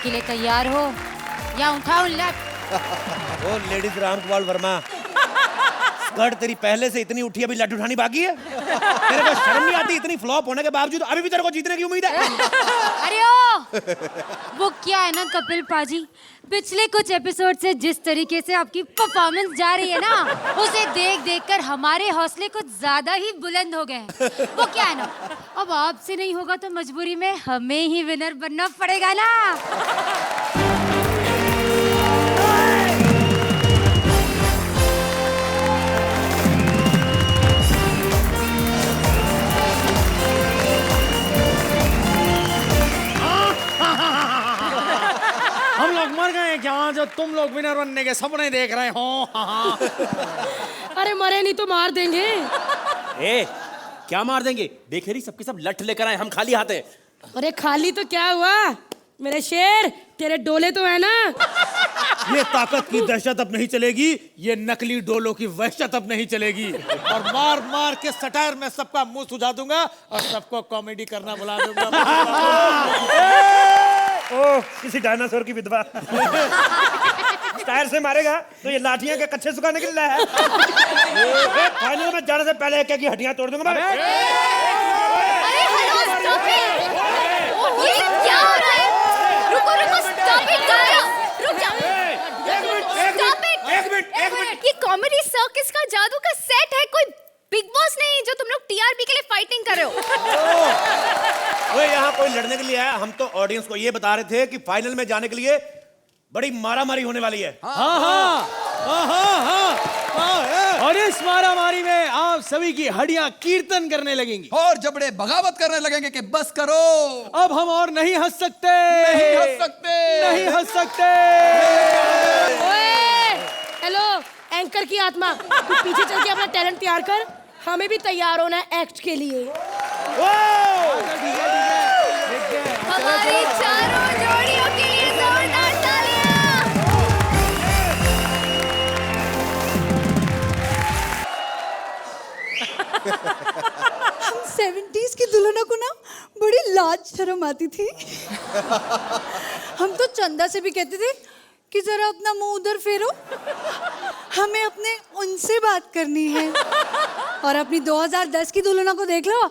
के लिए तैयार हो या उठाओ लट। ओ लेडीज राम गोपाल वर्मा, स्कर्ट तेरी पहले से इतनी उठी, अभी लट उठानी बाकी है? तेरे को शर्म नहीं आती? इतनी फ्लॉप होने के बावजूद अभी भी तेरे को जीतने की उम्मीद है? अरे ओ, वो क्या है ना कपिल पाजी, पिछले कुछ एपिसोड से जिस तरीके से आपकी परफॉर्मेंस जा रही है ना, उसे देख देख कर हमारे हौसले कुछ ज्यादा ही बुलंद हो गए हैं। वो क्या है ना, अब आपसे नहीं होगा तो मजबूरी में हमें ही विनर बनना पड़ेगा ना। हम लोग मर गए क्या जो तुम लोग विनर बनने के सपने देख रहे हो? अरे मरे नहीं तो मार देंगे। ए, क्या मार देंगे? देखे रही सबके सब लठ लेकर आए, हम खाली हाथ हैं। अरे खाली तो क्या हुआ मेरे शेर, तेरे डोले तो है ना। ये ताकत की दहशत अब नहीं चलेगी, ये नकली डोलों की वहशत अब नहीं चलेगी। और मार मार के सटायर में सबका मुंह सुझा दूंगा और सबको कॉमेडी करना बुला दूंगा। ओह, किसी डायनासोर की विधवा टायर से मारेगा तो ये लाठियां के कच्चे सुखाने के लिए लाया है। फाइनल में जाने से पहले एक की हड्डियां तोड़ दूंगा मैं। अरे हेलो, स्टॉप इट। ये क्या हो रहा है? रुको रुको, स्टॉप इट गाइस, रुक जाओ। स्टॉप इट, एक मिनट। ये कॉमेडी सर्कस का जादू का सेट है, कोई बिग बॉस नहीं जो तुम लोग टीआरपी के लिए फाइटिंग कर रहे हो। ओए, यहाँ कोई लड़ने के लिए आया? हम तो ऑडियंस को ये बता रहे थे कि फाइनल में जाने के लिए बड़ी मारामारी होने वाली है। और इस मारामारी में आप सभी की हड्डियां कीर्तन करने लगेंगी और जबड़े बगावत करने लगेंगे कि बस करो, अब हम और नहीं हंस सकते, नहीं हंस सकते, नहीं हंस सकते। ओए, हेलो एंकर की आत्मा, तू पीछे चल के अपना टैलेंट तैयार कर, हमें भी तैयार होना है एक्ट के लिए। हमारी चारों जोड़ियों के लिए जोरदार तालियां। हम 70s की दुल्हनों को ना बड़ी लाज शर्म आती थी। हम तो चंदा से भी कहते थे कि जरा अपना मुंह उधर फेरो, हमें अपने उनसे बात करनी है। और अपनी 2010 की दुल्हनों को देख लो,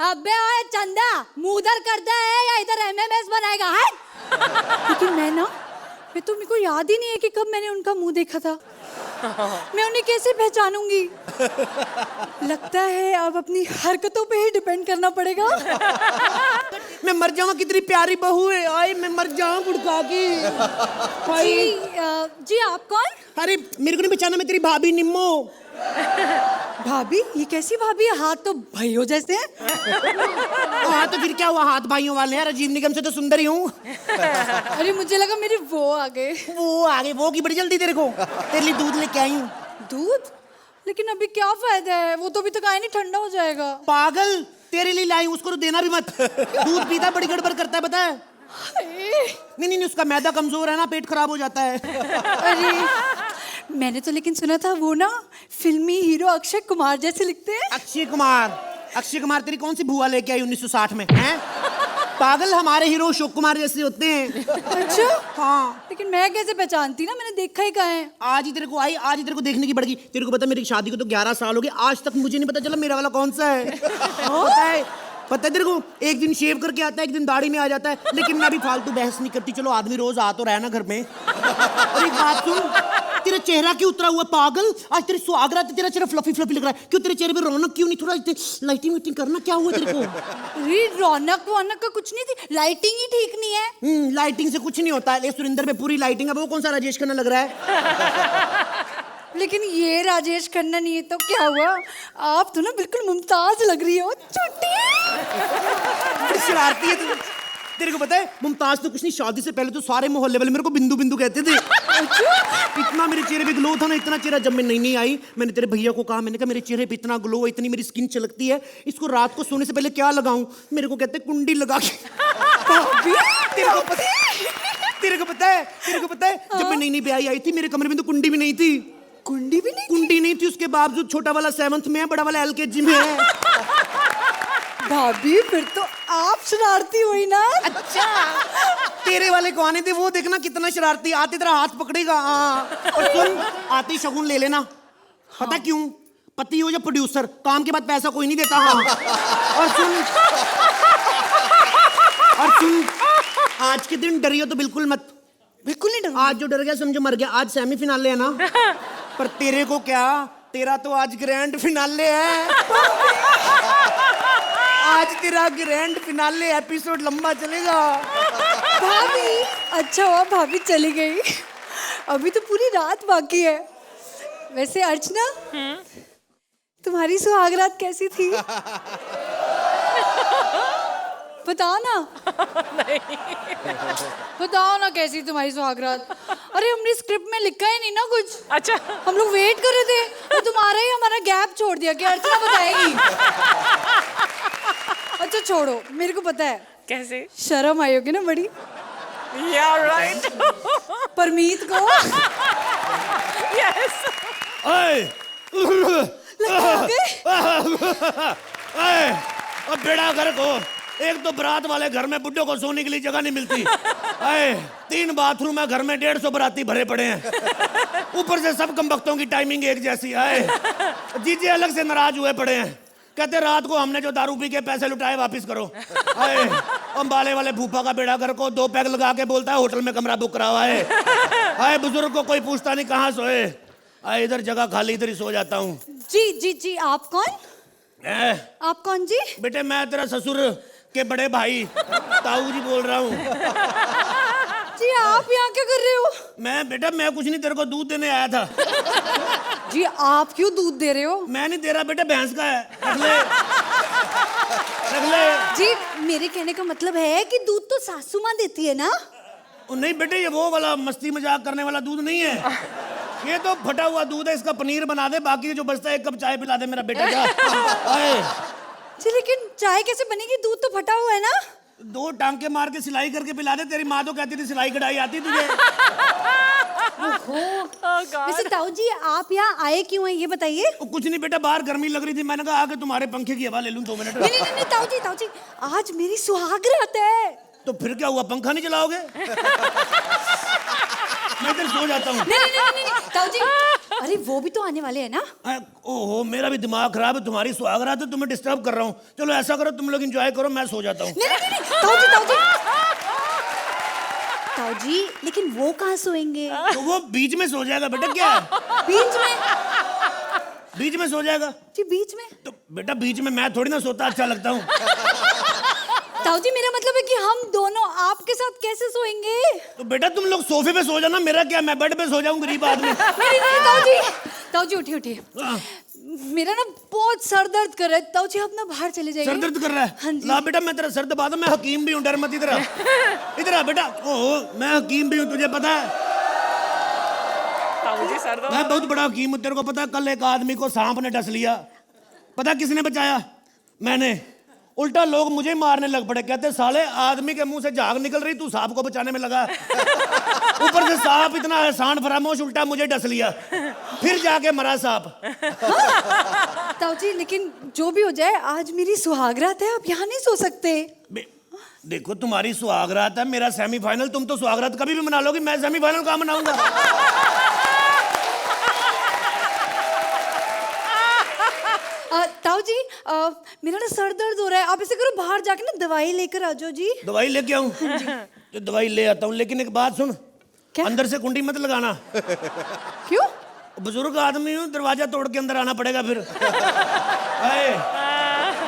अबे ओए चंदा, मुंह उधर करता है या इधर एमएमएस बनाएगा है? लेकिन मैं तो मेरे को याद ही नहीं है कि कब मैंने उनका मुंह देखा था। मैं उन्हें कैसे पहचानूंगी? लगता है अब अपनी हरकतों पे ही डिपेंड करना पड़ेगा। मैं मर जाऊंगा, कितनी प्यारी बहू है। आई मैं मर जाऊं गुड़का की। जी आप कौन? अरे मेरे को नहीं पहचाना, मैं तेरी भाभी निम्मो। भाभी? ये कैसी भाभी है? हाथ तो भाइयों जैसे हैं। हाँ तो फिर क्या हुआ, हाथ भाइयों वाले हैं। राजीव निगम से तो सुंदर ही हूँ। अरे मुझे लगा मेरे वो आ गए। वो आ गए? वो की बड़ी जल्दी तेरे को? तेरे लिए दूध लेके आई हूँ। दूध? लेकिन अभी क्या फायदा है, वो तो अभी तक आया नहीं, ठंडा हो जाएगा। पागल, तेरे लिए लाई हूँ, उसको तो देना भी मत। दूध पीता बड़ी गड़बड़ करता है, पता है? नहीं, उसका मैदा कमजोर है ना, पेट खराब हो जाता है। अरे मैंने तो लेकिन सुना था वो ना फिल्मी हीरो अक्षय कुमार जैसे लिखते हैं। अक्षय कुमार तेरी कौन सी भुआ लेके आई 1960 में हैं? पागल, हमारे हीरो अशोक कुमार जैसे होते हैं। अच्छा हाँ, लेकिन मैं कैसे पहचानती ना, मैंने देखा ही कहाँ है। आज ही तेरे को आई, आज ही तेरे को देखने की पड़ेगी। तेरे को पता मेरी शादी को तो 11 साल हो गए, आज तक मुझे नहीं पता चला मेरा वाला कौन सा है। पता है तेरे को, एक दिन शेव करके आता है, एक दिन दाढ़ी में आ जाता है। लेकिन मैं भी फालतू बहस नहीं करती, चलो आदमी रोज आ तो रहा ना घर में। और एक बात सुन, तेरा चेहरा क्यों उतरा हुआ पागल? आज तेरी सुहागरात है, तेरा चेहरा फ्लफी लग रहा है। क्यों तेरे चेहरे पे रौनक क्यों नहीं? थोड़ा लाइटिंग करना, क्या हुआ तेरे को? अरे रौनक वौनक का कुछ नहीं थी, लाइटिंग ही ठीक नहीं है। लाइटिंग से कुछ नहीं होता है। सुरिंदर पे पूरी लाइटिंग है, वो कौन सा राजेश खन्ना लग रहा है? लेकिन ये राजेश खन्ना नहीं है तो क्या हुआ? आप तो ना बिल्कुल मुमताज लग रही हो, छोटी। शरारती है तू। तेरे को पता है मुमताज तो कुछ नहीं, शादी से पहले तो सारे मोहल्ले वाले मेरे को बिंदु बिंदु कहते थे। इतना मेरे चेहरे पे ग्लो था ना, इतना चेहरा। जब मैं नई आई, मैंने तेरे भैया को कहा, मैंने कहा मेरे चेहरे पे इतना ग्लो है, इतनी मेरी स्किन चलकती है, इसको रात को सोने से पहले क्या लगाऊं? मेरे को कहते कुंडी लगा के। तेरे को पता है जब मैं नई ब्याही आई थी, मेरे कमरे में तो कुंडी भी नहीं थी। कुंडी भी नहीं? कुंडी नहीं थी, उसके बावजूद छोटा वाला 7th में है, बड़ा वाला LKG में है। भाभी फिर तो आप शरारती हुई ना। अच्छा तेरे वाले को आने दे, वो देखना कितना शरारती, आते तेरा हाथ पकड़ेगा। हाँ। और सुन, आती शगुन ले लेना। पता क्यों? पति हो या प्रोड्यूसर, काम के बाद पैसा कोई नहीं देता। हाँ। और सुन, आज के दिन डरियो तो बिल्कुल मत। बिल्कुल नहीं डर। आज जो डर गया समझो मर गया। आज सेमीफिनाले है ना, पर तेरे को क्या, तेरा तो आज ग्रैंड फिनाले है। आज तेरा ग्रैंड फिनाले एपिसोड लंबा चलेगा। भाभी, अच्छा हुआ भाभी चली गई, अभी तो पूरी रात बाकी है। वैसे अर्चना, तुम्हारी सुहागरात कैसी थी? बताओ ना। बताओ ना कैसी तुम्हारी सुहागरात। अरे हमने स्क्रिप्ट में लिखा ही नहीं ना कुछ। अच्छा, हम लोग वेट कर रहे थे और तुम्हारा ही हमारा गैप छोड़ दिया कि अर्चना बताएगी। अच्छा छोड़ो, मेरे को पता है कैसे? शर्म आई होगी ना बड़ी या राइट। परमीत को। यस। अब बेड़ा घर को, एक तो बारात वाले घर में बुड्ढों को सोने के लिए जगह नहीं मिलती। आए 3 बाथरूम है घर में, 150 बाराती भरे पड़े हैं। ऊपर से सब कमबख्तों की टाइमिंग एक जैसी। आए जीजे अलग से नाराज हुए पड़े हैं, कहते रात को हमने जो दारू पी के पैसे लुटाए वापस करो। आए अंबाले वाले फूफा का बेड़ा घर को 2 पैग लगा के बोलता है होटल में कमरा बुक करा हुआ है। आए बुजुर्ग को कोई पूछता नहीं कहाँ सोए। आए इधर जगह खाली, इधर ही सो जाता हूँ। जी जी जी, आप कौन? आप कौन जी? बेटे मैं तेरा ससुर के बड़े भाई ताऊ जी बोल रहा हूँ। जी आप यहाँ क्या कर रहे हो? मैं कुछ नहीं, तेरे को दूध देने आया था। जी आप क्यों दूध दे रहे हो? मैं नहीं दे रहा बेटा, भैंस का है, रख ले। रख ले। जी मेरे कहने का मतलब है कि दूध तो सासू माँ देती है ना। नहीं बेटे, ये वो वाला मस्ती मजाक करने वाला दूध नहीं है, ये तो फटा हुआ दूध है। इसका पनीर बना दे, बाकी जो बचता है 1 कप चाय पिला दे मेरा बेटा। जा। जी लेकिन चाय कैसे बनेगी? दूध तो फटा हुआ है ना। 2 टांके मार के सिलाई करके पिला दे। तेरी माँ तो कहती थी सिलाई कढ़ाई आती तुझे। वैसे ताऊ जी आप यहाँ आए क्यों हैं ये बताइए। कुछ नहीं बेटा, बाहर गर्मी लग रही थी, मैंने कहा आके तुम्हारे पंखे की हवा ले लूं 2 मिनट। नहीं नहीं नहीं ताऊ जी आज मेरी सुहागरात है। तो फिर क्या हुआ, पंखा नहीं चलाओगे? मैं इधर सो जाता हूँ। नहीं ताऊ जी, अरे वो भी तो आने वाले हैं ना। ओहो मेरा भी दिमाग खराब है, तुम्हारी सुहागरात है तो मैं डिस्टर्ब कर रहा हूँ। चलो ऐसा करो, तुम लोग एंजॉय करो, मैं सो जाता हूँ। नहीं ताऊ जी लेकिन वो कहाँ सोएंगे? तो वो बीच में सो जाएगा बेटा। क्या है? बीच में सो जाएगा। जी बीच में? तो बेटा बीच में मैं थोड़ी ना सोता अच्छा लगता हूँ। ताऊ जी मेरा मतलब है कि हम दोनों आपके साथ कैसे सोएंगे? तो बेटा तुम लोग सोफे पे सो जाना, मेरा क्या, मैं बेड पे सो जाऊं गरीब आदमी। नहीं ताऊ जी उठिए। मेरा ना बहुत सर दर्द कर रहा है। ताऊ जी आप ना बाहर चले जाइए। सर दर्द कर रहा है? हाँ जी। ला बेटा मैं तेरा सर दबा दूं, मैं हकीम भी हूँ, डर मत। इधर आ बेटा। ओहो मैं हकीम भी हूँ, तुझे पता है? मैं बहुत बड़ा हकीम हूँ, तेरे को पता है? कल एक आदमी को सांप ने डस लिया, पता किसने बचाया? मैंने। उल्टा लोग मुझे मारने लग पड़े, कहते साले आदमी के मुंह से झाग निकल रही, तू सांप को बचाने में लगा। ऊपर से सांप इतना एहसान फरामोश, उल्टा मुझे डस लिया, फिर जाके मरा सांप। ताऊ जी लेकिन जो भी हो जाए आज मेरी सुहागरात है, आप यहाँ नहीं सो सकते। देखो तुम्हारी सुहागरात है, मेरा सेमीफाइनल। तुम तो सुहागरात कभी भी मना लोगी, मैं सेमीफाइनल कहाँ मनाऊंगा? ताऊ जी मेरा ना सर दर्द हो रहा है, आप ऐसे करो बाहर जाके ना दवाई लेकर आ जाओ। जी दवाई लेके आऊं? तो दवाई ले आता हूँ, लेकिन एक बात सुन। क्या? अंदर से कुंडी मत लगाना। क्यों? बुजुर्ग आदमी हूँ, दरवाजा तोड़ के अंदर आना पड़ेगा फिर।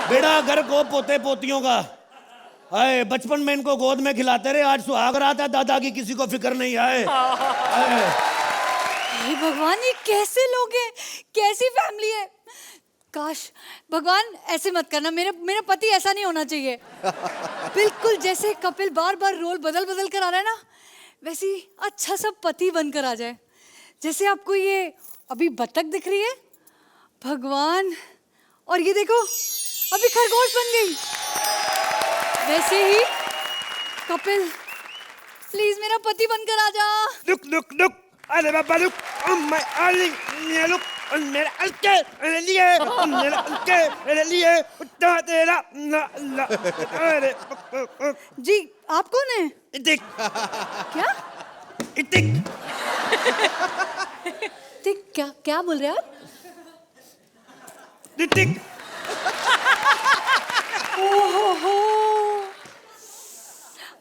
बेड़ा घर को पोते पोतियों का। आए बचपन में इनको गोद में खिलाते रहे, आज सुहागरात है, दादा की किसी को फिक्र नहीं आए। हे भगवान ये कैसे लोग हैं, कैसी फैमिली है। काश भगवान ऐसे मत करना, मेरा पति ऐसा नहीं होना चाहिए। बिल्कुल जैसे कपिल बार बार रोल बदल बदल कर आ रहा है ना, वैसे ही अच्छा सा पति बनकर आ जाए। जैसे आपको ये अभी बतख दिख रही है भगवान, और ये देखो अभी खरगोश बन गई, वैसे ही कपिल प्लीज मेरा पति बनकर आ जा। लुक अरे बाबा लुक, मेरे लिए उठा तेरा अरे जी आप कौन है? इतिक क्या इतिक क्या क्या बोल रहे हैं आप? इतिक ओहो,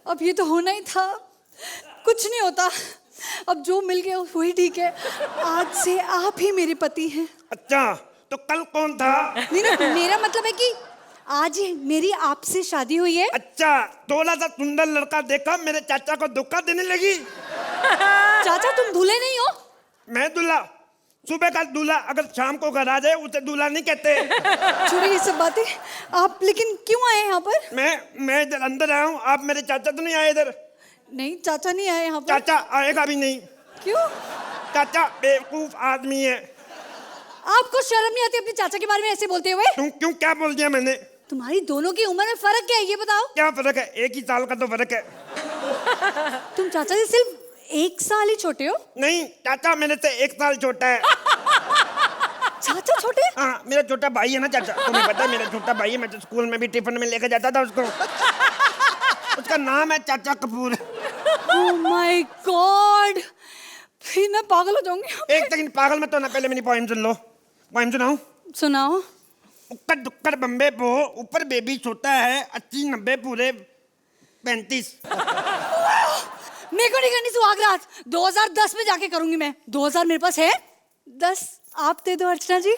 अब ये तो होना ही था। कुछ नहीं होता, अब जो मिल गया वही ठीक है। आज से आप ही मेरे पति हैं। अच्छा तो कल कौन था? नहीं नहीं, मेरा मतलब है कि आज ही मेरी आपसे शादी हुई है। अच्छा थोड़ा सा सुंदर लड़का देखा मेरे चाचा को धोखा देने लगी। चाचा तुम दूल्हे नहीं हो? मैं दूल्हा, सुबह का दूल्हा अगर शाम को घर आ जाए उसे दूल्हा नहीं कहते। छोड़िए ये सब बातें। आप लेकिन क्यों आए यहाँ पर? मैं इधर अंदर आया हूँ, आप मेरे चाचा तो नहीं आए इधर? नहीं चाचा नहीं आए यहाँ पर। चाचा आएगा भी नहीं। क्यों? चाचा बेवकूफ आदमी है। आपको शर्म नहीं आती अपने चाचा के बारे में ऐसे बोलते हुए? तुम क्यों, क्या बोल दिया मैंने? तुम्हारी दोनों की उम्र में फर्क क्या है ये बताओ? क्या फर्क है? 1 ही साल का तो फर्क है। तुम चाचा से सिर्फ 1 साल ही छोटे हो? नहीं, चाचा मेरे से 1 साल छोटा है। चाचा छोटे? हाँ, मेरा छोटा भाई है ना चाचा, तुम्हें पता है मेरा छोटा भाई है। मैं तो स्कूल में भी टिफिन में लेकर जाता था उसको। उसका नाम है चाचा कपूर। ओह माय गॉड, फिर मैं पागल हो जाऊंगी। एक सेकंड, पागल मत होना, पहले मेरी पोएम सुन लो। पोएम सुनाऊं? सुनाओ। उक्कर दुक्कर बम्बे पो, ऊपर बेबी सोता है 80 90 पूरे 35। मेरे को नहीं करनी सुहागरात, 2010 में जाके करूंगी मैं। 2000 मेरे पास है, 10 आप दे दो अर्चना जी।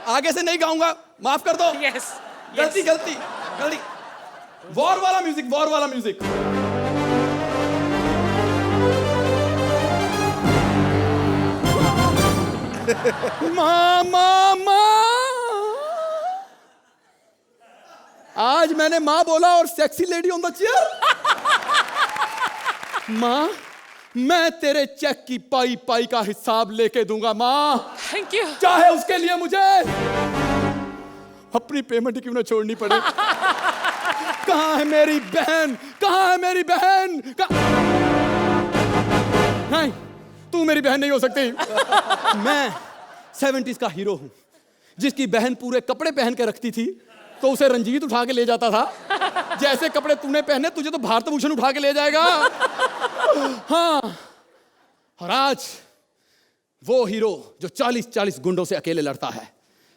आगे से नहीं गाऊंगा, माफ कर दो। Yes. गलती गलती गलती। वॉर वाला म्यूजिक, वॉर वाला म्यूजिक। माँ आज मैंने माँ बोला और sexy lady on the chair. माँ मैं तेरे चेक की पाई पाई का हिसाब लेके दूंगा माँ, Thank you. चाहे उसके लिए मुझे अपनी पेमेंट क्यों ना छोड़नी पड़े। कहाँ है मेरी बहन, कहाँ है मेरी बहन? नहीं, तू मेरी बहन नहीं हो सकती। मैं 70s का हीरो हूं, जिसकी बहन पूरे कपड़े पहन के रखती थी तो उसे रंजीत उठा के ले जाता था। जैसे कपड़े तूने पहने तुझे तो भारत भूषण उठा के ले जाएगा। हाँ, और आज वो हीरो जो 40-40 गुंडों से अकेले लड़ता है,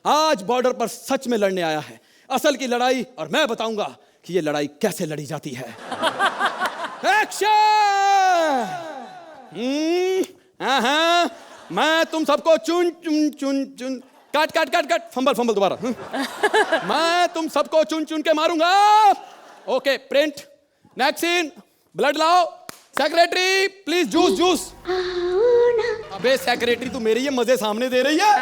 आज बॉर्डर पर सच में लड़ने आया है, असल की लड़ाई। और मैं बताऊंगा कि ये लड़ाई कैसे लड़ी जाती है। एक्शन! मैं तुम सबको चुन चुन चुन चुन काट काट काट काट फंबल फंबल दोबारा। मैं तुम सबको चुन चुन के मारूंगा। Okay, print, next scene, blood लाओ। Secretary please juice juice. अबे सेक्रेटरी तू मेरी ये मजे सामने दे रही है।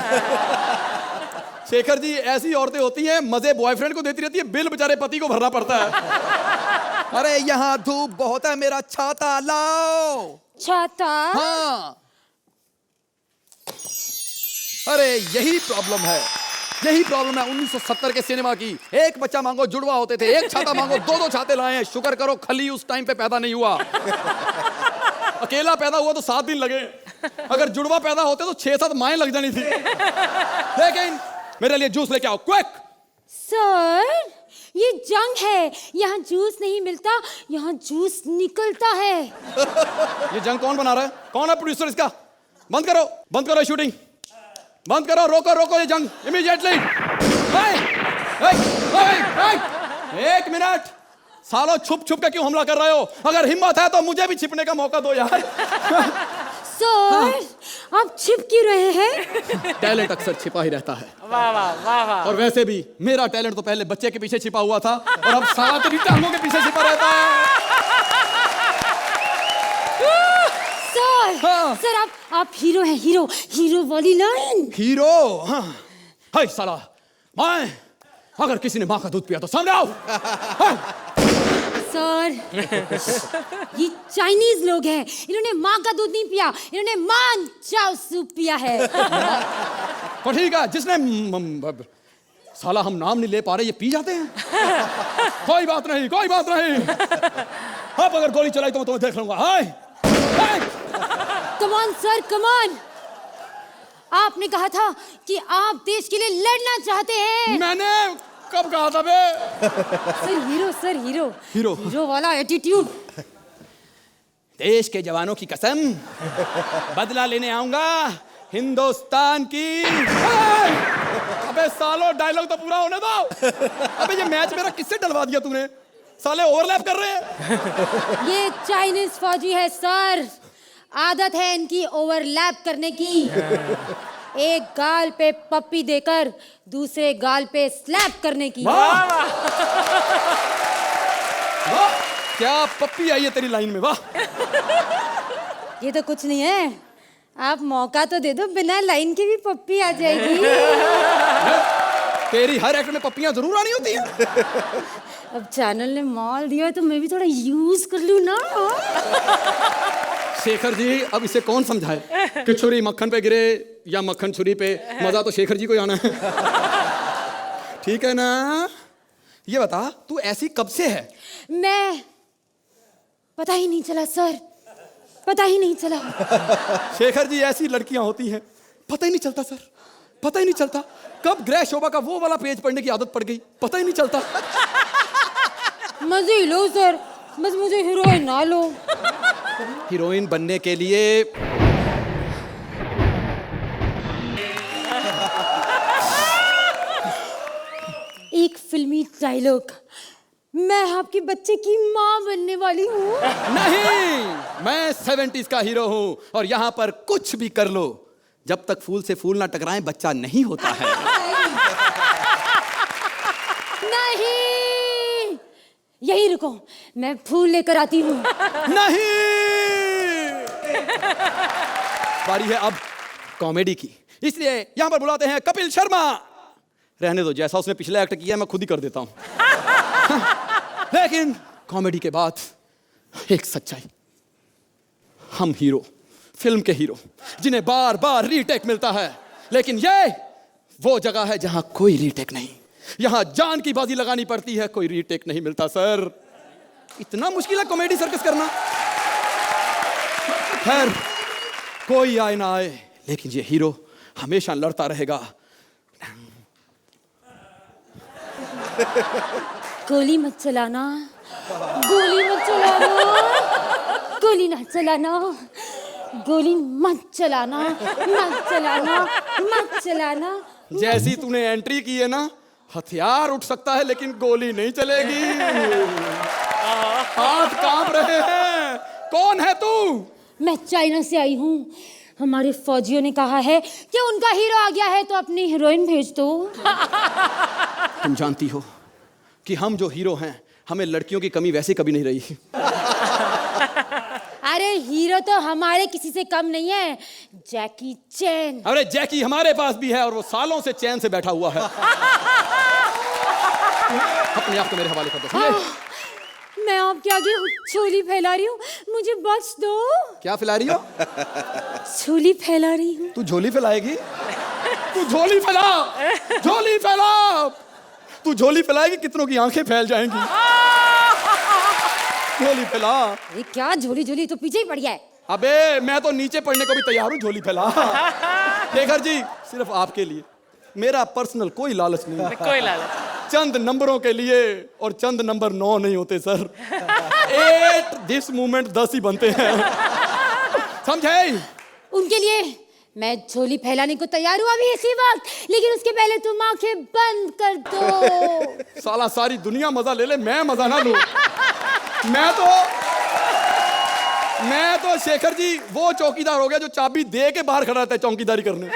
शेखर जी, ऐसी औरतें होती हैं, मजे बॉयफ्रेंड को देती रहती है, बिल बेचारे पति को भरना पड़ता है। अरे यहाँ धूप बहुत है, मेरा छाता लाओ। छाता? हाँ, अरे यही प्रॉब्लम है, यही प्रॉब्लम है 1970 के सिनेमा की। एक बच्चा मांगो जुड़वा होते थे, एक छाता मांगो 2-2 छाते लाए हैं। शुक्र करो खली उस टाइम पे पैदा नहीं हुआ। अकेला पैदा हुआ तो 7 दिन लगे, अगर जुड़वा पैदा होते तो 6-7 माएं लग जानी थी। लेकिन मेरे लिए जूस लेके आओ, क्विक। सर, ये जंग है, यहाँ जूस नहीं मिलता, यहाँ जूस निकलता है। ये जंग कौन बना रहा है? कौन है प्रोड्यूसर इसका? बंद करो, बंद करो शूटिंग, बंद करो, रोको रोको ये जंग इमीडिएटली। एक मिनट, सालों छुप छुप के क्यों हमला कर रहे हो? अगर हिम्मत है तो मुझे भी छिपने का मौका दो यार। सर, आप छिप क्यों रहे हैं? टैलेंट अक्सर छिपा ही रहता है। वाह वाह वाह वाह। और वैसे भी मेरा टैलेंट तो पहले बच्चे के पीछे छिपा हुआ था और अब सारा तेरी टांगों के पीछे छिपा रहता है। सर, सर आप हीरो हैं, हीरो, हीरो वाली लाइन। हीरो? हाँ, हाय साला, मैं अगर किसी ने माँ का दूध पिया तो सामने आओ। हाँ। सर ये चाइनीज लोग हैं, इन्होंने माँ का दूध नहीं पिया, इन्होंने मान चाव सूप पिया है। तो ठीक है, जिसने साला हम नाम नहीं ले पा रहे, ये पी जाते हैं। कोई बात नहीं, कोई बात नहीं। अब अगर गोली चलाई तो मैं तुम्हें देख लूंगा। Hi come on sir, come on. आपने कहा था कि आप देश के लिए लड़ना चाहते हैं। मैंने कब कहा था बे? सर हीरो हीरो वाला एटीट्यूड। देश के जवानों की कसम, बदला लेने आऊंगा हिंदुस्तान की। अबे सालो, डायलॉग तो पूरा होने दो। अबे ये मैच मेरा किससे डलवा दिया तूने? साले ओवरलैप कर रहे हैं। ये चाइनीज फौजी है सर, आदत है इनकी ओवरलैप करने की। एक गाल पे पप्पी देकर दूसरे गाल पे स्लैप करने की। वाह! क्या पप्पी आई है तेरी लाइन में, वाह! ये तो कुछ नहीं है, आप मौका तो दे दो, बिना लाइन के भी पप्पी आ जाएगी। तेरी हर एक्ट में पप्पियां जरूर आनी होती हैं। अब चैनल ने मॉल दिया है तो मैं भी थोड़ा यूज कर लूं ना। शेखर जी, अब इसे कौन समझाए कि छुरी मक्खन पे गिरे या मक्खन छुरी पे? मजा तो शेखर जी को आना है। ठीक है ना? ये बता, तू ऐसी कब से है? मैं पता ही नहीं चला सर, पता ही नहीं चला। शेखर जी, ऐसी लड़कियां होती हैं, पता ही नहीं चलता सर, पता ही नहीं चलता कब ग्रह शोभा का वो वाला पेज पढ़ने की आदत पड़ गई, पता ही नहीं चलता। मजे ही लो सर, बस मुझे हीरोइन ना लो। हीरोइन बनने के लिए एक फिल्मी डायलॉग, मैं आपके बच्चे की माँ बनने वाली हूँ। नहीं, मैं 70s का हीरो हूं और यहां पर कुछ भी कर लो, जब तक फूल से फूल ना टकराएं बच्चा नहीं होता है। नहीं, यही रुको, मैं फूल लेकर आती हूँ। नहीं, बारी है अब कॉमेडी की, इसलिए यहां पर बुलाते हैं कपिल शर्मा। रहने दो, जैसा उसने पिछला एक्ट किया मैं खुद ही कर देता हूं। लेकिन कॉमेडी के बाद एक सच्चाई, हम हीरो, फिल्म के हीरो, जिन्हें बार बार रीटेक मिलता है, लेकिन ये वो जगह है जहां कोई रीटेक नहीं, यहां जान की बाजी लगानी पड़ती है, कोई रीटेक नहीं मिलता सर। इतना मुश्किल है कॉमेडी सर्कस करना। खैर, कोई आए ना आए, लेकिन ये हीरो हमेशा लड़ता रहेगा। गोली मत चलाना, गोली मत चलाना, गोली ना चलाना, गोली मत चलाना, मत चलाना, मत चलाना। जैसी तूने एंट्री की है ना, हथियार उठ सकता है लेकिन गोली नहीं चलेगी। हाथ कांप रहे हैं। कौन है तू? मैं चाइना से आई हूँ, हमारे फौजियों ने कहा है कि उनका हीरो आ गया है तो अपनी हीरोइन भेज दो। तुम जानती हो कि हम जो हीरो हैं, हमें लड़कियों की कमी वैसे कभी नहीं रही। अरे हीरो तो हमारे किसी से कम नहीं है, जैकी चैन। अरे जैकी हमारे पास भी है और वो सालों से चैन से बैठा हुआ है। अपने आप को मेरे हवाले कर दो, समझे? मैं आपके आगे झोली फैला रही हूँ, मुझे बख्श दो। क्या फैला रही हो? झोली फैला रही हूँ। तू झोली फैलाएगी? तू झोली फैला, झोली फैला। तू झोली फैलाएगी, कितनों की आंखें फैल जाएंगी। झोली फैला। ये क्या झोली झोली, तो पीछे ही पड़ गया है। अबे मैं तो नीचे पड़ने को भी तैयार हूँ, झोली फैला। शेखर जी, सिर्फ आपके लिए, मेरा पर्सनल कोई लालच नहीं है। कोई लालच। चंद नंबरों के लिए, और चंद नंबर 9 नहीं होते सर। 8 दिस मूवमेंट 10 ही बनते हैं, समझे? उनके लिए मैं झोली फैलाने को तैयार हूँ अभी इसी वक्त, लेकिन उसके पहले तुम आंखें बंद कर दो। साला सारी दुनिया मजा ले ले, मैं मजा ना लूं। मैं तो शेखर जी वो चौकीदार हो गया जो चाबी दे के बाहर खड़ा रहता है चौकीदारी करने।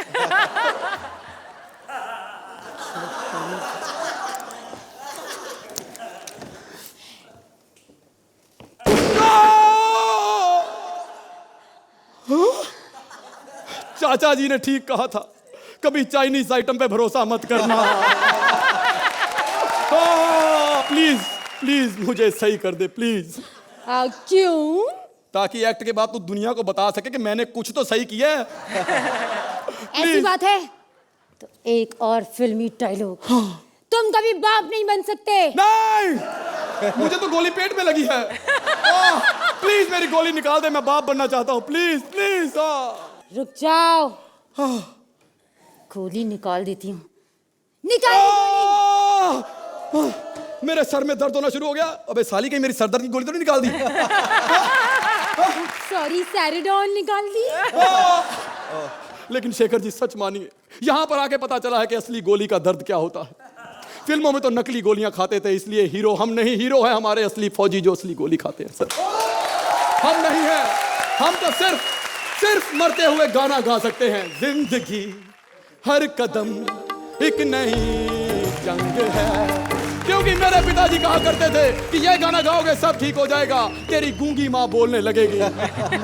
चाचा जी ने ठीक कहा था, कभी चाइनीज आइटम पे भरोसा मत करना। प्लीज प्लीज मुझे सही कर दे प्लीज, क्यों? ताकि एक्ट के बाद तू दुनिया को बता सके कि मैंने कुछ तो सही किया है। ऐसी बात है तो एक और फिल्मी डायलॉग। तुम कभी बाप नहीं बन सकते। नहीं, मुझे तो गोली पेट में लगी है। प्लीज मेरी गोली निकाल दे, मैं बाप बनना चाहता हूँ, प्लीज प्लीज। रुक जाओ, गोली निकाल देती हूँ। निकाल। मेरे सर में दर्द होना शुरू हो गया। अबे साली, कहीं मेरी सरदर्द की गोली तो नहीं निकाल दी? सॉरी सैरिडॉन निकाल दी। लेकिन शेखर जी सच मानिए, यहाँ पर आके पता चला है कि असली गोली का दर्द क्या होता है। फिल्मों में तो नकली गोलियां खाते थे, इसलिए हीरो हम नहीं, हीरो है हमारे असली फौजी जो असली गोली खाते हैं। सर हम नहीं हैं, हम तो सिर्फ मरते हुए गाना गा सकते हैं। जिंदगी हर कदम एक नई जंग है। क्योंकि मेरे पिताजी कहा करते थे कि ये गाना गाओगे सब ठीक हो जाएगा। तेरी गूंगी माँ बोलने लगेगी,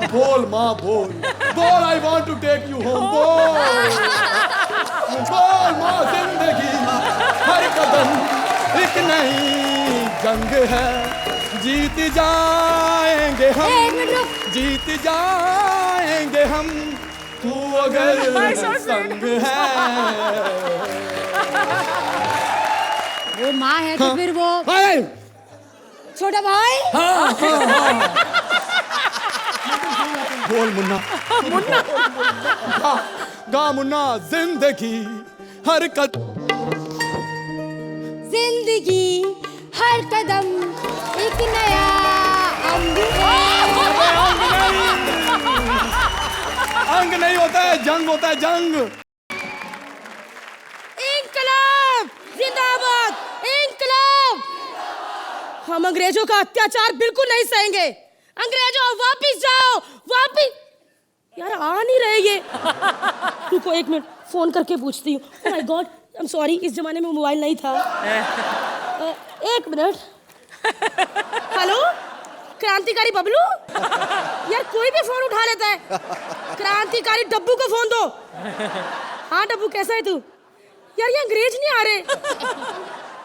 बोल माँ बोल, बोल I want to take you home, बोल माँ। जिंदगी हर कदम एक नई जंग है, जीत जाएंगे हम, जीत जाएंगे हम, तू अगर संग है। वो माँ है तो फिर वो छोटा भाई। बोल मुन्ना, मुन्ना गा मुन्ना। जिंदगी हर कदम, जिंदगी हर कदम एक नया अंग है। अंग नहीं होता है, जंग होता है, जंग। इंकलाब जिंदाबाद, इंकलाब। हम अंग्रेजों का अत्याचार बिल्कुल नहीं सहेंगे। अंग्रेजों वापिस जाओ, वापिस। यार आ नहीं रहे ये। रुको एक मिनट, फोन करके पूछती हूँ। Oh my God, I am sorry, इस जमाने में मोबाइल नहीं था। एक मिनट। हेलो, क्रांतिकारी बबलू। यार कोई भी फोन उठा लेता है। क्रांतिकारी डब्बू को फोन दो। हाँ डब्बू, कैसा है तू? यार ये अंग्रेज नहीं आ रहे।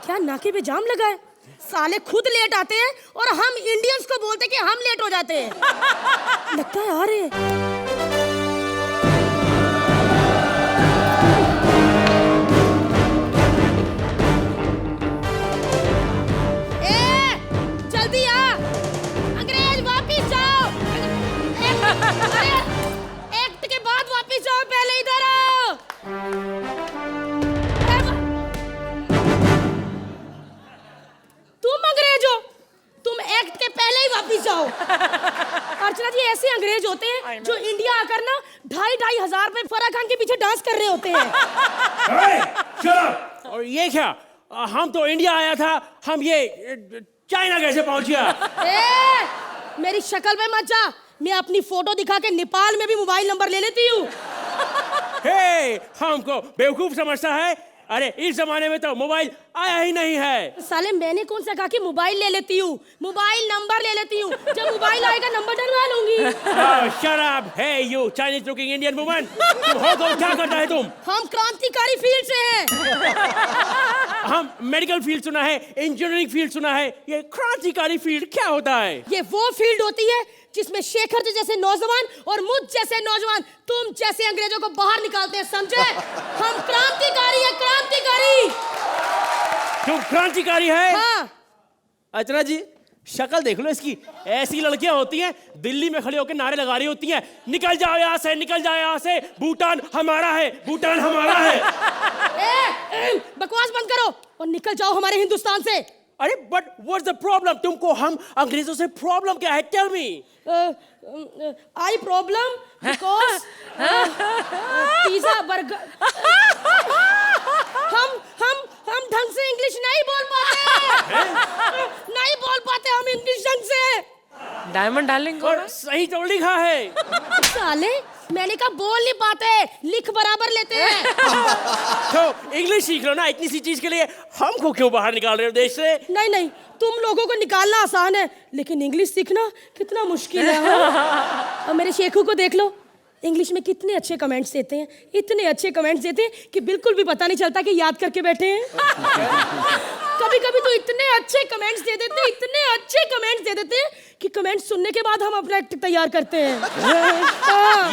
क्या नाके पे जाम लगा है? साले खुद लेट आते हैं और हम इंडियंस को बोलते कि हम लेट हो जाते हैं। लगता है आ रहे हैं। ए, जल्दी आ, अंग्रेज वापिस जाओ। अरे एक्ट के बाद वापिस जाओ, पहले इधर आओ। तुम अंग्रेज हो, तुम एक्ट के पहले ही वापिस जाओ। अर्चना जी ऐसे अंग्रेज होते हैं जो इंडिया आकर ना 2,500 रुपए फराह खान के पीछे डांस कर रहे होते हैं। और ये क्या, हम तो इंडिया आया था, हम ये चाइना कैसे पहुंच गया? मेरी शक्ल पे मत जा, मैं अपनी फोटो दिखा के नेपाल में भी मोबाइल नंबर ले लेती हूँ। हे, हमको बेवकूफ समझता है? अरे इस जमाने में तो मोबाइल आया ही नहीं है। साले मैंने कौन सा कहा कि मोबाइल ले लेती हूँ, मोबाइल नंबर ले लेती हूँ। जब मोबाइल आएगा नंबर डलवा लूंगी। Shut up, hey you Chinese looking Indian woman, तुम हो तो क्या करता है तुम? हम क्रांतिकारी फील्ड से हैं। हम मेडिकल फील्ड सुना है, इंजीनियरिंग फील्ड सुना है, ये क्रांतिकारी फील्ड क्या होता है? ये वो फील्ड होती है जिसमें शेखर जी जैसे नौजवान और मुझ जैसे नौजवान तुम जैसे अंग्रेजों को बाहर निकालते हैं, समझे? हम क्रांतिकारी है, क्रांतिकारी। तुम क्रांतिकारी है? हाँ। अर्चना जी शक्ल देख लो इसकी, ऐसी लड़कियां होती हैं दिल्ली में खड़े होकर नारे लगा रही होती हैं, निकल जाओ यहाँ से, निकल जाओ यहाँ से, भूटान हमारा है, भूटान हमारा है। बकवास बंद करो और निकल जाओ हमारे हिंदुस्तान से। अरे बट व्हाट्स द प्रॉब्लम? तुमको हम अंग्रेजों से प्रॉब्लम क्या है? Tell me. I problem because pizza burger. हम ढंग से इंग्लिश नहीं बोल पाते। नहीं बोल पाते हम इंग्लिश ढंग से। डायमंड डार्लिंग और सही तो लिखा है। साले मैंने कहा बोल नहीं पाते, लिख बराबर लेते हैं। तो इंग्लिश सीख लो ना, इतनी सी चीज के लिए हमको क्यों बाहर निकाल रहे हो देश से? नहीं नहीं, तुम लोगों को निकालना आसान है, लेकिन इंग्लिश सीखना कितना मुश्किल है। और मेरे शेखू को देख लो, इंग्लिश में कितने अच्छे कमेंट्स देते हैं, इतने अच्छे कमेंट्स देते हैं कि बिल्कुल भी पता नहीं चलता कि याद करके बैठे हैं। कभी कभी तो इतने अच्छे कमेंट्स दे देते, इतने अच्छे कमेंट्स दे देते कि कमेंट्स सुनने के बाद हम अपना एक्ट तैयार करते हैं।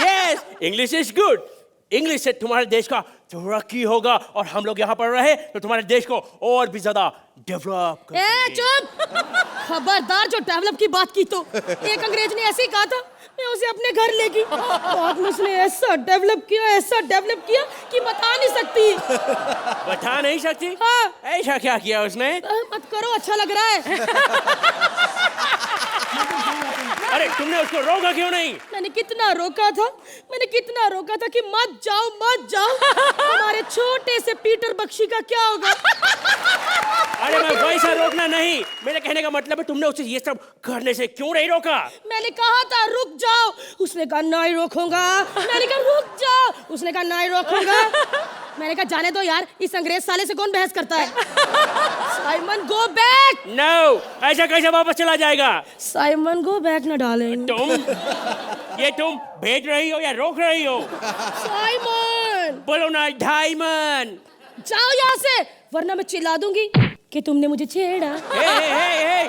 Yes, English is good. English से तुम्हारे देश का तरक्की होगा और हम लोग यहाँ पर रहे तो तुम्हारे देश को और भी ज्यादा डेवलप कर ए चुप! खबरदार, जो डेवलप की बात की तो एक अंग्रेज ने ऐसे ही कहा था, मैं उसे अपने घर ले गई। बाद में उसने ऐसा डेवलप किया कि बता नहीं सकती। बता नहीं सकती? हाँ। ऐसा क्या किया उसने? मत करो, अच्छा लग रहा है। अरे तुमने उसको रोका क्यों नहीं? मैंने कितना रोका था कि मत जाओ। हमारे छोटे से पीटर बख्शी का क्या होगा? अरे मैं वैसा रोकना नहीं, मेरे कहने का मतलब है तुमने उसे ये सब करने से क्यों नहीं रोका? मैंने कहा था रुक जाओ, उसने कहा नहीं रोकूंगा। मैंने कहा रुक जाओ, उसने कहा नहीं रोकूंगा। मैंने कहा जाने दो यार, इस अंग्रेज साले से कौन बहस करता है? Simon go back. नो, ऐसा कैसे वापस चला जाएगा? साइमन गो बैक न डालें। तुम भेज रही हो या रोक रही हो? साइमन बोलो ना डायमंड। जाओ यहाँ से, वरना मैं चिल्ला दूंगी कि तुमने मुझे छेड़ा। हे,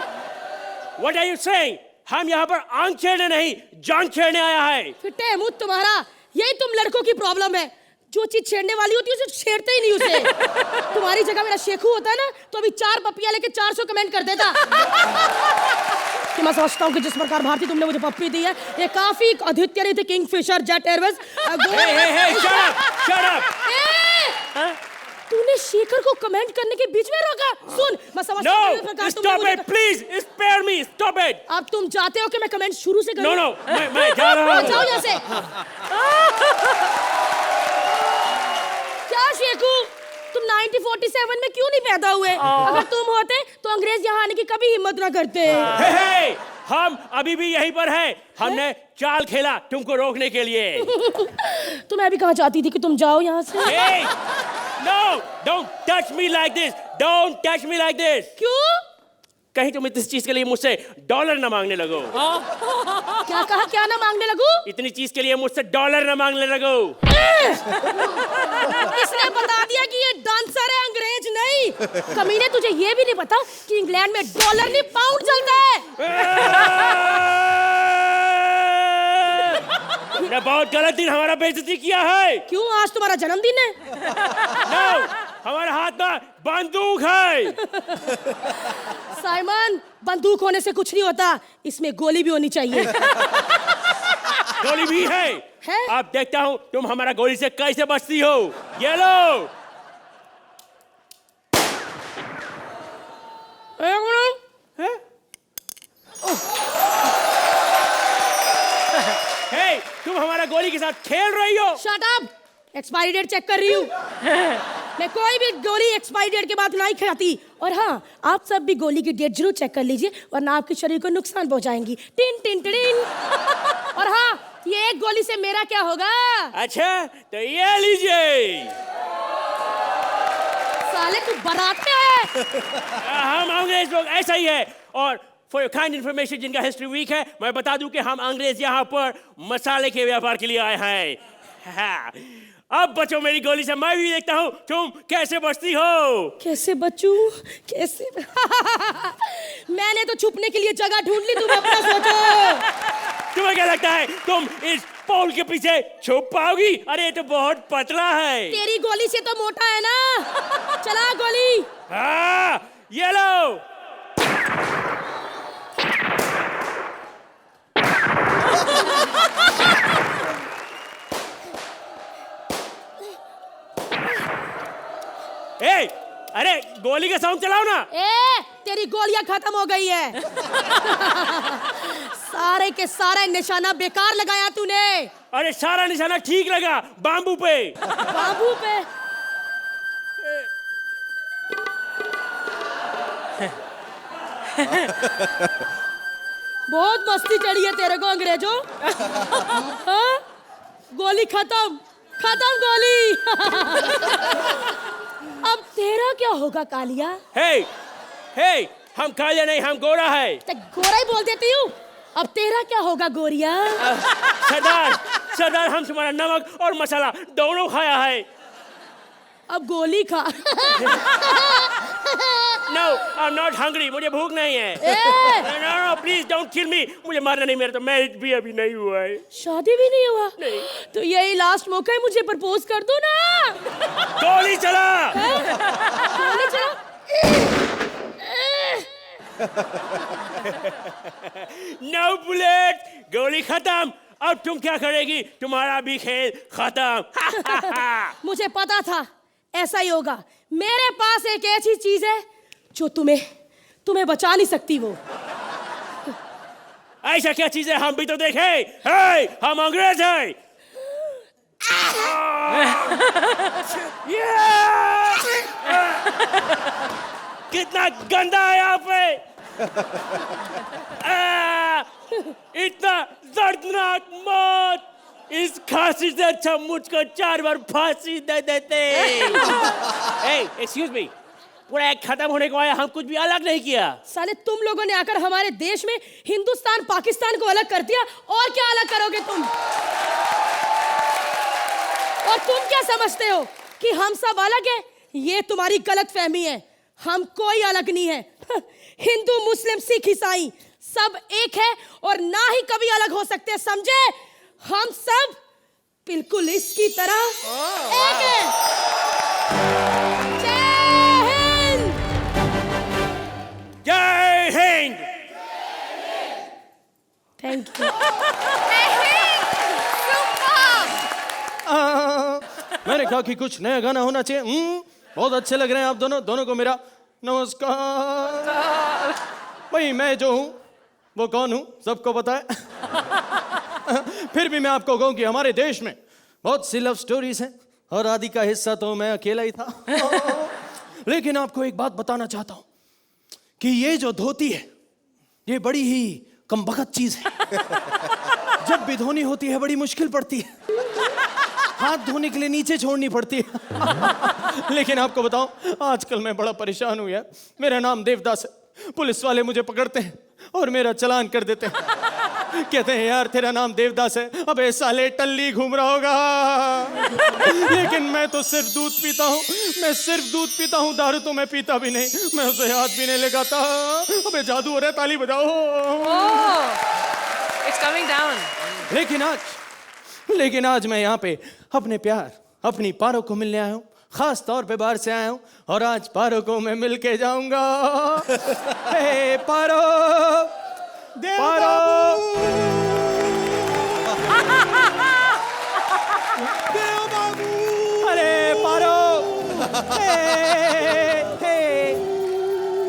व्हाट आर यू सेइंग? हम यहाँ पर आंख छेड़ने नहीं, जान छेड़ने आया है। फिटे मुंह तुम्हारा, यही तुम लड़कों की प्रॉब्लम है। जो चीज छेड़ने वाली होती है उसे छेड़ते ही नहीं उसे। तुम्हारी जगह मेरा शेखू होता है ना, तो अभी 4 पप्पियां लेके 400 कमेंट कर देता। कि मैं समझता हूँ कि जिस प्रकार भारती तुमने मुझे पप्पी दी है, ये काफी अद्वितीय रही थी। Kingfisher, jet Airways. Shut up! तूने शेखर को कमेंट करने के बीच में रोका? सुन, मैं समझता हूँ किस प्रकार तुमने स्टॉप मुझे- it please, spare me, stop it. अब तुम चाहते हो कि मैं कमेंट शुरू से करूं? नो, मैं जा रहा हूँ। जाओ यहाँ से। क्या शेखू, तुम 1947 में क्यों नहीं पैदा हुए? अगर तुम होते तो अंग्रेज यहाँ आने की कभी हिम्मत ना करते। हे, हम अभी भी यहीं पर हैं। हमने चाल खेला तुमको रोकने के लिए। तो मैं भी कहाँ चाहती थी कि तुम जाओ यहाँ से। Hey! No! Don't touch me like this! Don't touch me like this! क्यों? कहीं तुम इस चीज के लिए मुझसे डॉलर न मांगने लगो। क्या कहा, क्या ना मांगने लगूं? इतनी चीज के लिए मुझसे डॉलर न मांगने लगो। इसने बता दिया कि ये डांसर है, अंग्रेज नहीं। कमीने, तुझे ये भी नहीं पता कि इंग्लैंड में डॉलर नहीं पाउंड चलता है। ने बहुत गलत दिन हमारा बेइज्जती किया है। क्यों, आज तुम्हारा जन्मदिन है? No! हमारे हाथ में बंदूक है। साइमन, बंदूक होने से कुछ नहीं होता, इसमें गोली भी होनी चाहिए। गोली भी है? है? अब देखता हूँ तुम हमारा गोली से कैसे बचती हो। ये लो। हे, तुम हमारा गोली के साथ खेल रही हो। Shut up! Expiry date check कर रही हूँ। मैं कोई भी गोली एक्सपायरी डेट के बाद नहीं खाती। और हाँ, आप सब भी गोली की डेट जरूर चेक कर लीजिए, वरना आपके शरीर को नुकसान पहुंचाएंगी। Tin tin tin. और हाँ, ये एक गोली से मेरा क्या होगा? अच्छा, तो ये लीजिए। साले तू बारात में आया? हम अंग्रेज लोग ऐसा ही है। और फॉर योर काइंड इन्फॉर्मेशन, जिनका हिस्ट्री वीक है, मैं बता दूं कि हम अंग्रेज यहाँ पर मसाले के व्यापार के लिए आए हैं। हाँ। अब बचो मेरी गोली से, मैं भी देखता हूँ तुम कैसे बचती हो। कैसे बचूं? कैसे? मैंने तो छुपने के लिए जगह ढूंढ ली, तुम अपना सोचो। तुम्हें क्या लगता है तुम इस पोल के पीछे छुप पाओगी? अरे ये तो बहुत पतला है। तेरी गोली से तो मोटा है ना। चला गोली। हाँ, ये लो। ए, अरे गोली का साउंड चलाओ ना। ए, तेरी गोलियां खत्म हो गई है। सारे के सारे निशाना बेकार लगाया तूने। अरे सारा निशाना ठीक लगा, बाम्बू पे। बाबू पे। बहुत मस्ती चढ़ी है तेरे को अंग्रेजों। हाँ? गोली खत्म, खत्म गोली। अब तेरा क्या होगा कालिया? हे, हे, हम कालिया नहीं, हम गोरा है। तो गोरा ही बोल देती हूँ। अब तेरा क्या होगा गोरिया? सरदार, सरदार, हम तुम्हारा नमक और मसाला दोनों खाया है। अब गोली खा। No, I'm not hungry. मुझे भूख नहीं है. No, please don't kill me. मुझे मारना नहीं, मेरा तो मैरिज भी अभी नहीं हुआ है. शादी भी नहीं हुआ? नहीं. तो यही लास्ट मौका है, मुझे प्रपोज कर दो ना. गोली चला. गोली चला. No bullet. गोली खत्म. अब तुम क्या करेगी? तुम्हारा भी खेल खत्म. मुझे पता था ऐसा ही होगा. मेरे पास एक ऐसी चीज है जो तुम्हें बचा नहीं सकती. वो ऐसा क्या चीज है? हम भी तो देखे. हे, हम अंग्रेज हैं. कितना गंदा है यहाँ पे. इतना दर्दनाक मौत. इस खांसी से अच्छा मुझको 4 बार फांसी दे देते. एक्सक्यूज मी, पूरा खत्म होने को आया, हम कुछ भी अलग नहीं किया. साले तुम लोगों ने आकर हमारे देश में हिंदुस्तान पाकिस्तान को अलग कर दिया. और क्या अलग करोगे तुम? और तुम क्या समझते हो कि हम सब अलग हैं? ये तुम्हारी गलत फहमी है. हम कोई अलग नहीं है. हिंदू मुस्लिम सिख ईसाई सब एक है और ना ही कभी अलग हो सकते. समझे? हम सब बिल्कुल इसकी तरह एक हैं. जय हिंद. जय हिंद. Thank you. मैंने कहा कि कुछ नया गाना होना चाहिए. बहुत अच्छे लग रहे हैं आप दोनों को मेरा नमस्कार. भाई मैं जो हूँ वो कौन हूँ सबको पता है. फिर भी मैं आपको कहूँ कि हमारे देश में बहुत सी लव स्टोरीज हैं और आदि का हिस्सा तो मैं अकेला ही था. लेकिन आपको एक बात बताना चाहता हूँ कि ये जो धोती है ये बड़ी ही कमबख्त चीज है. जब भी धोनी होती है बड़ी मुश्किल पड़ती है. हाथ धोने के लिए नीचे छोड़नी पड़ती है. लेकिन आपको बताऊं आजकल मैं बड़ा परेशान हूं यार. मेरा नाम देवदास है. पुलिस वाले मुझे पकड़ते हैं और मेरा चालान कर देते हैं. कहते हैं यार तेरा नाम देवदास है. अबे साले टल्ली घूम रहा होगा. लेकिन मैं तो सिर्फ दूध पीता हूँ. मैं सिर्फ दूध पीता हूँ. दारू तो मैं पीता भी नहीं. मैं उसे हाथ भी नहीं लगाता. अबे जादू हो रहा है. ताली बजाओ. It's coming down. लेकिन आज मैं यहाँ पे अपने प्यार अपनी पारो को मिलने आया हूँ. खास तौर पे बाहर से आया हूँ और आज पारो को मैं मिल के जाऊंगा. हे पारो. पारो. अरे पारो.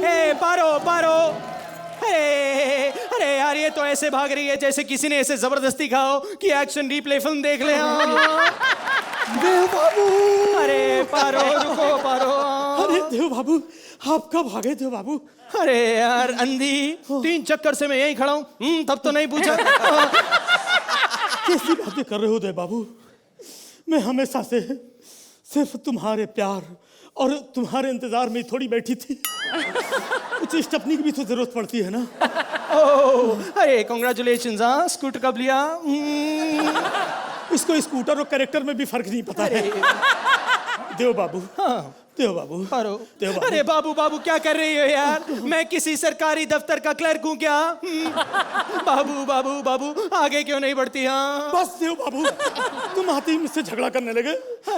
हे पारो पारो. अरे यार ये तो ऐसे भाग रही है जैसे किसी ने ऐसे जबरदस्ती कहा हो कि एक्शन रिप्ले फिल्म देख ले. देव बाबू. अरे पारो रुको पारो. अरे देव बाबू आप कब भागे देव बाबू? अरे यार अंधी 3 चक्कर से मैं यहीं खड़ा हूँ. तब तो नहीं पूछा. कैसी बातें कर रहे हो देव बाबू? मैं हमेशा से सिर्फ तुम्हारे प्यार और तुम्हारे इंतजार में थोड़ी बैठी थी. कुछ स्टपनी की भी तो जरूरत पड़ती है ना. ओह अरे कांग्रेचुलेशंस. हाँ स्कूटर कब लिया? इसको स्कूटर और कैरेक्टर में भी फर्क नहीं पता है. देव बाबू. हाँ देव बाबू. पारो. देव बाबू. अरे बाबू बाबू क्या कर रही हो यार? मैं किसी सरकारी दफ्तर का क्लर्क हूँ क्या? बाबू बाबू बाबू आगे क्यों नहीं बढ़ती? हाँ बस देव बाबू तुम आते ही मुझसे झगड़ा करने लगे.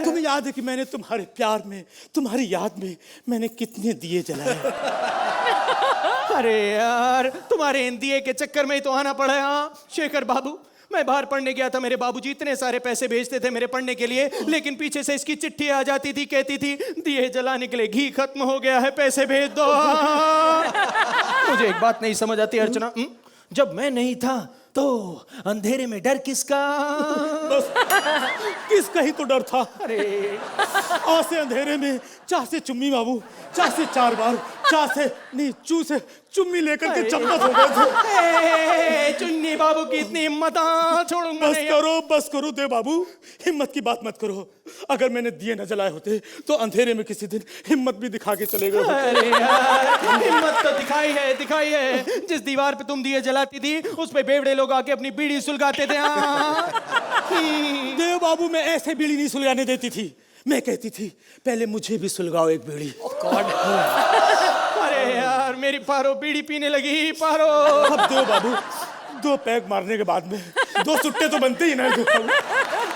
तुम्हें याद है कि मैंने तुम्हारे प्यार में तुम्हारी याद में मैंने कितने दिए जलाए. अरे यार तुम्हारे इन दिए के चक्कर में ही तो आना पड़ा. हाँ शेखर बाबू मैं बाहर पढ़ने गया था. मेरे बाबूजी इतने सारे पैसे भेजते थे मेरे पढ़ने के लिए. लेकिन पीछे से इसकी चिट्ठी आ जाती थी. कहती थी दिए जलाने के लिए घी खत्म हो गया है. पैसे भेज दो. मुझे एक बात नहीं समझ आती अर्चना. जब मैं नहीं था तो अंधेरे में डर किसका? बस किसका ही तो डर था. अरे आज से अंधेरे में चाह से चुम्मी बाबू चाह से 4 बार चाह से नहीं चू से चुम्मी लेकर के चम्मच हो गए थे. चुन्नी बाबू की इतनी हिम्मत छोड़ूंगा. बस करो देव बाबू. हिम्मत की बात मत करो. अगर मैंने दिए न जलाए होते तो अंधेरे में किसी दिन हिम्मत भी दिखा के चले गए. अरे यार हिम्मत तो दिखाई है. जिस दीवार पे तुम दिए जलाती थी उस पे बेवड़े लोग आके अपनी बीड़ी सुलगाते थे. देव बाबू मैं ऐसे बीड़ी नहीं सुलगाने देती थी. मैं कहती थी पहले मुझे भी सुलगाओ एक बीड़ी. अरे यार पारो बीड़ी पीने लगी पारो। अब दो बाबू, 2 पैग मारने के बाद में 2 सुट्टे तो बनते ही ना दो बाबू।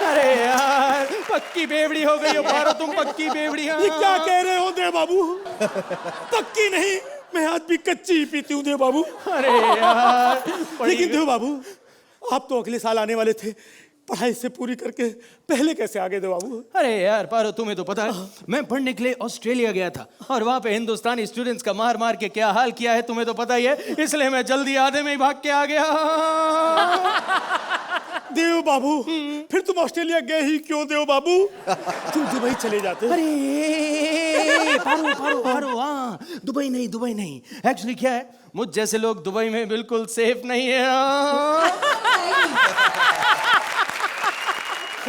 अरे यार पक्की बेवड़ी हो गई हो पारो, तुम पक्की बेवड़ी। ये क्या कह रहे हो देव बाबू? पक्की नहीं, मैं आज भी कच्ची ही पीती हूँ देव बाबू। अरे यार लेकिन देव बाबू, आप तो अगले साल आने वाले थे, पढ़ाई से पूरी करके पहले कैसे आ गए देव बाबू? अरे यार पारो तुम्हें तो पता है मैं पढ़ने के लिए ऑस्ट्रेलिया गया था और वहाँ पे हिंदुस्तानी स्टूडेंट्स का मार मार के क्या हाल किया है तुम्हें तो पता ही है, इसलिए मैं जल्दी आधे में ही भाग के आ गया। देव बाबू, फिर तुम ऑस्ट्रेलिया गए ही क्यों देव बाबू? तुम दुबई चले जाते। अरे पारो पारो पारो, हाँ दुबई नहीं एक्चुअली क्या है, मुझ जैसे लोग दुबई में बिल्कुल सेफ नहीं है।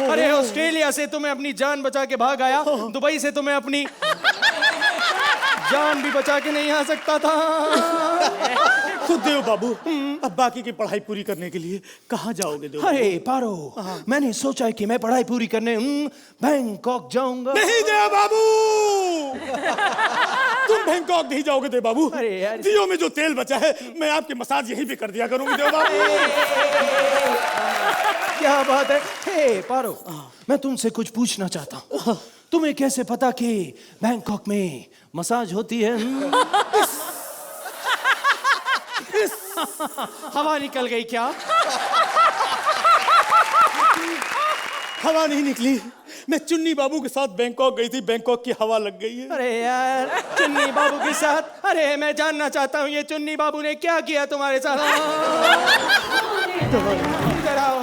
अरे ऑस्ट्रेलिया से तो मैं अपनी जान बचा के भाग आया, दुबई से तो मैं अपनी जान भी बचा के नहीं आ सकता था। तो देव बाबू, अब बाकी की पढ़ाई पूरी करने के लिए कहाँ जाओगे देव? अरे पारो मैंने सोचा है कि मैं पढ़ाई पूरी करने बैंकॉक जाऊंगा। नहीं देव बाबू, तुम बैंकॉक नहीं जाओगे देव बाबू। अरे यार दियो में जो तेल बचा है मैं आपकी मसाज यहीं भी कर दिया करूंगी देव बाबू। क्या बात है। हे पारो, मैं तुमसे कुछ पूछना चाहता हूँ, तुम्हें कैसे पता कि बैंकॉक में मसाज होती है? हवा निकल गई क्या? हवा नहीं निकली, मैं चुन्नी बाबू के साथ बैंकॉक गई थी, बैंकॉक की हवा लग गई है। अरे यार चुन्नी बाबू के साथ? अरे मैं जानना चाहता हूँ ये चुन्नी बाबू ने क्या किया तुम्हारे साथ? इधर आओ।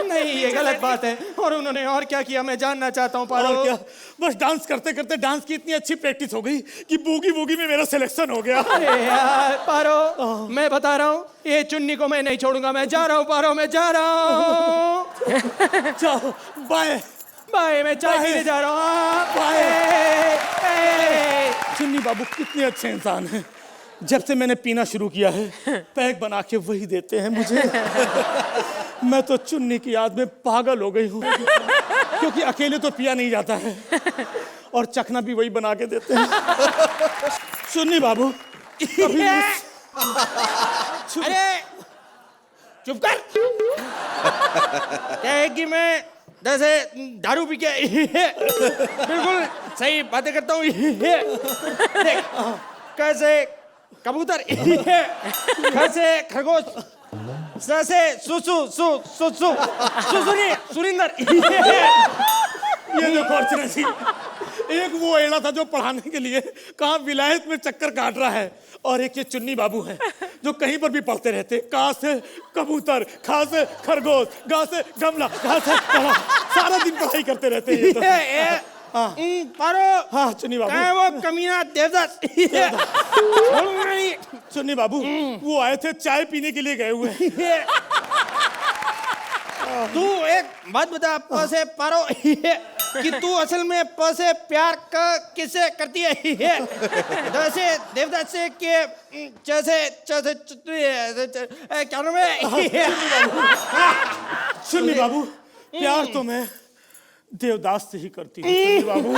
नहीं ये गलत बात है, और उन्होंने और क्या किया मैं जानना चाहता हूँ पारो। और क्या, बस डांस करते करते डांस की इतनी अच्छी प्रैक्टिस हो गई कि बूगी वूगी में मेरा सिलेक्शन हो गया। अरे यार पारो मैं बता रहा हूँ ये चुन्नी को मैं नहीं छोड़ूंगा, मैं जा रहा हूँ पारो, मैं जा रहा हूँ। जाओ, बाय बाय, मैं चाय पीने जा रहा हूँ। चुन्नी बाबू कितने अच्छे इंसान हैं, जब से मैंने पीना शुरू किया है पैक बना के वही देते हैं मुझे। मैं तो चुन्नी की याद में पागल हो गई हूँ, क्योंकि अकेले तो पिया नहीं जाता है और चखना भी वही बना के देते हैं। चुन्नी बाबू कभी अरे चुप कर। क्या है कि मैं जैसे दारू पी के बिल्कुल सही बातें करता हूँ। कैसे कबूतर, कैसे खरगोश, जैसे सुसु सु सुसु सुसुनी सुरिंदर। ये देखो अर्चना जी, एक वो एड़ा था जो पढ़ाने के लिए कहाँ विलायत में चक्कर काट रहा है, और एक ये चुन्नी बाबू है जो कहीं पर भी पढ़ते रहते, कहाँ से कबूतर, खा से खरगोश, गा से गमला, घा से कला, सारा दिन पढ़ाई करते रहते हैं। पारो हाँ चुन्नी बाबू, क्या वो कमीना देवदास? चुन्नी बाबू वो आए थे, चाय पीने के लिए गए हुए हैं। तू एक बात बता पैसे पारो कि तू असल में पैसे प्यार का किससे करती है? जैसे देवदास से कि जैसे क्या नाम है? चुन्नी बाबू प्यार तो मैं देवदास से ही करती हूँ चुन्नी बाबू।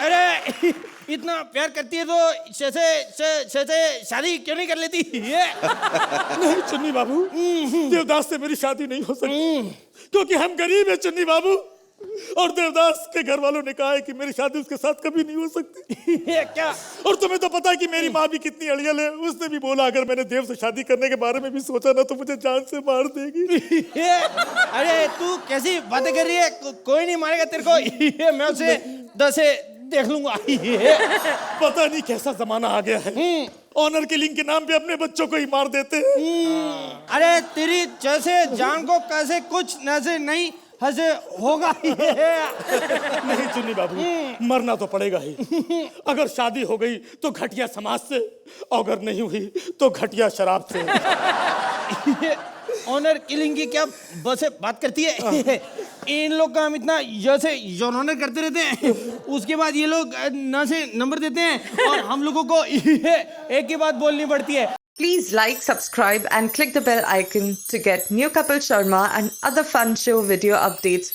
अरे इतना प्यार करती है तो जैसे शादी क्यों नहीं कर लेती? नहीं चुन्नी बाबू, देवदास से मेरी शादी नहीं हो सकती, क्योंकि हम गरीब हैं चुन्नी बाबू, और देवदास के घर वालों ने कहा है कि मेरी शादी उसके साथ कभी नहीं हो सकती। क्या? और तुम्हें तो पता है कि मेरी माँ भी कितनी अड़ियल है, उसने भी बोला अगर मैंने देव से शादी करने के बारे में भी सोचा ना तो मुझे जान से मार देगी। अरे तू कैसी बातें कर रही है? कोई नहीं मारेगा तेरे को, मैं उसे 10 से देख लूंगा। पता नहीं कैसा जमाना आ गया है, ऑनर किलिंग के नाम पे अपने बच्चों को ही मार देते हैं। अरे तेरी जैसे जान को कैसे कुछ नजर नहीं हसे होगा। नहीं चुन्नी बाबू, मरना तो पड़ेगा ही। अगर शादी हो गई तो घटिया समाज से, और अगर नहीं हुई तो घटिया शराब से। ऑनर किलिंग की क्या बस बात करती है? इन लोग का हम इतना जैसे ऑनर करते रहते हैं, उसके बाद ये लोग न से नंबर देते हैं और हम लोगों को एक ही बात बोलनी पड़ती है। Please like, subscribe and click the bell icon to get new Kapil Sharma and other fun show video updates